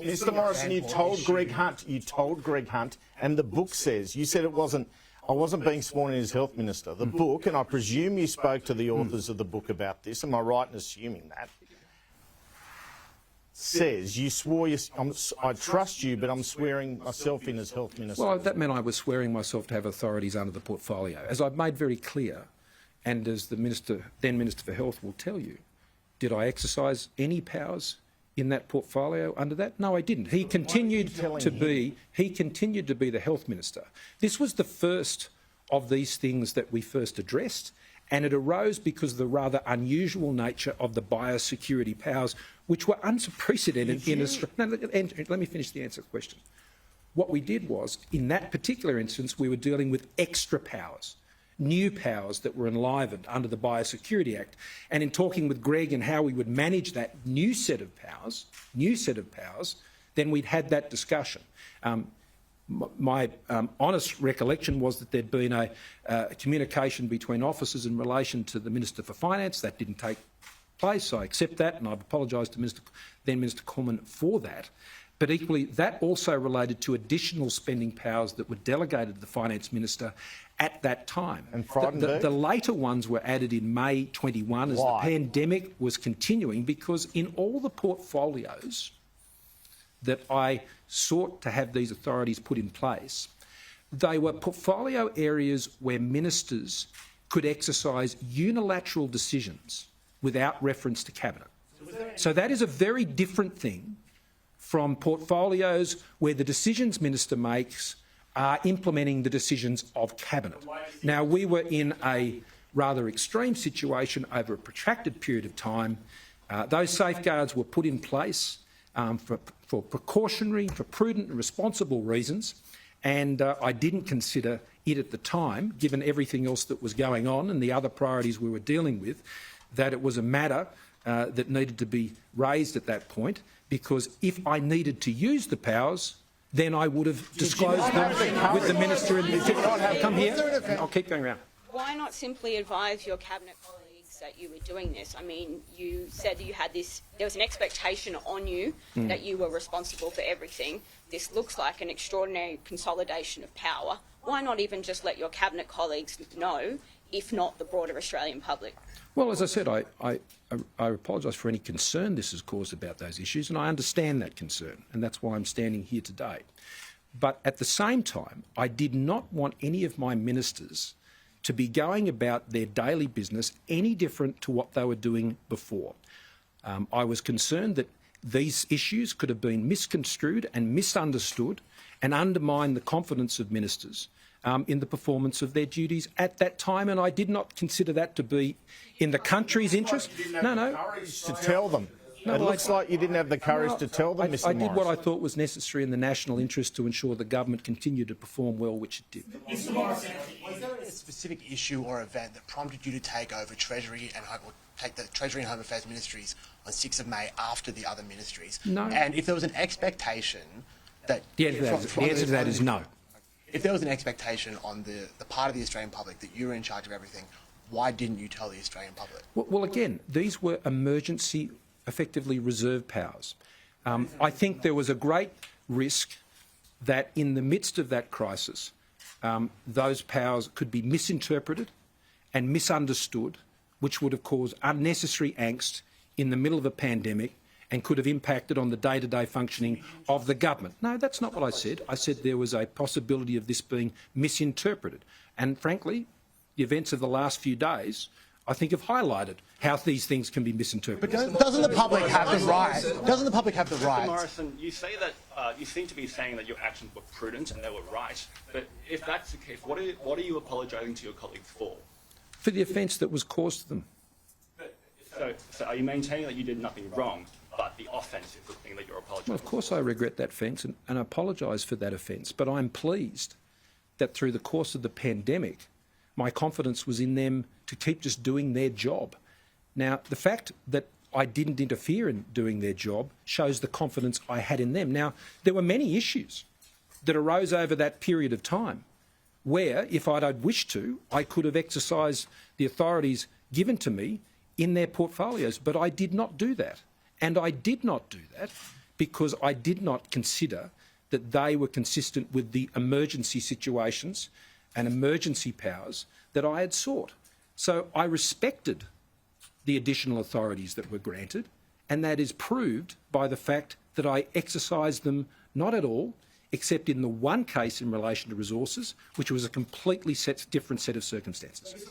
Mr. Morrison, you told Greg Hunt, and the book says, you said I wasn't being sworn in as Health Minister. The book, and I presume you spoke to the authors of the book about this, am I right in assuming that, says you swore, I trust you, but I'm swearing myself in as Health Minister. Well, that meant I was swearing myself to have authorities under the portfolio. As I've made very clear, and as the then Minister for Health will tell you, did I exercise any powers in that portfolio under that? No, I didn't. He continued to be the Health Minister. This was the first of these things that we first addressed, and it arose because of the rather unusual nature of the biosecurity powers, which were unprecedented in Australia. Let me finish the answer to the question. What we did was, in that particular instance, we were dealing with extra powers, new powers that were enlivened under the Biosecurity Act. And in talking with Greg and how we would manage that new set of powers, then we'd had that discussion. My honest recollection was that there'd been a communication between officers in relation to the Minister for Finance. That didn't take place. I accept that, and I've apologised to then Minister Coleman for that. But equally, that also related to additional spending powers that were delegated to the Finance Minister at that time. And the later ones were added in May 21 as the pandemic was continuing, because in all the portfolios that I sought to have these authorities put in place, they were portfolio areas where ministers could exercise unilateral decisions without reference to Cabinet. So that is a very different thing from portfolios where the decisions Minister makes are implementing the decisions of Cabinet. Now, we were in a rather extreme situation over a protracted period of time. Those safeguards were put in place for precautionary, for prudent and responsible reasons, and I didn't consider it at the time, given everything else that was going on and the other priorities we were dealing with, that it was a matter that needed to be raised at that point, because if I needed to use the powers, then I would have disclosed them with the Minister. Come here. I'll keep going around. Why not simply advise your Cabinet colleagues that you were doing this? I mean, you said that you had this, there was an expectation on you that you were responsible for everything. This looks like an extraordinary consolidation of power. Why not even just let your Cabinet colleagues know, if not the broader Australian public? Well, as I said, I apologise for any concern this has caused about those issues, and I understand that concern, and that's why I'm standing here today. But at the same time, I did not want any of my ministers to be going about their daily business any different to what they were doing before. I was concerned that these issues could have been misconstrued and misunderstood and undermine the confidence of ministers in the performance of their duties at that time, and I did not consider that to be in the country's interest. To tell them. It looks like you didn't have the courage to tell them, Mr. Morrison. I did what I thought was necessary in the national interest to ensure the government continued to perform well, which it did. Mr. Morrison, was there a specific issue or event that prompted you to take over Treasury and take the Treasury and Home Affairs ministries on 6th of May after the other ministries? No. And if there was an expectation that... The answer to that is no. If there was an expectation on the part of the Australian public that you were in charge of everything, why didn't you tell the Australian public? Well, again, these were emergency, effectively reserve powers. I think there was a great risk that in the midst of that crisis, those powers could be misinterpreted and misunderstood, which would have caused unnecessary angst in the middle of a pandemic and could have impacted on the day-to-day functioning of the government. No, that's not what I said. I said there was a possibility of this being misinterpreted. And frankly, the events of the last few days, I think, have highlighted how these things can be misinterpreted. But doesn't the public have the right? Doesn't the public have the right? Mr. Morrison, you say that you seem to be saying that your actions were prudent and they were right. But if that's the case, what are you apologising to your colleagues for? For the offence that was caused to them. So are you maintaining that you did nothing wrong, but the offence is the thing that you're apologising for? Well, of course I regret that offence and apologise for that offence, but I'm pleased that through the course of the pandemic, my confidence was in them to keep just doing their job. Now, the fact that I didn't interfere in doing their job shows the confidence I had in them. Now, there were many issues that arose over that period of time where, if I'd wished to, I could have exercised the authorities given to me in their portfolios, but I did not do that. And I did not do that because I did not consider that they were consistent with the emergency situations and emergency powers that I had sought. So I respected the additional authorities that were granted, and that is proved by the fact that I exercised them not at all, except in the one case in relation to resources, which was a completely different set of circumstances.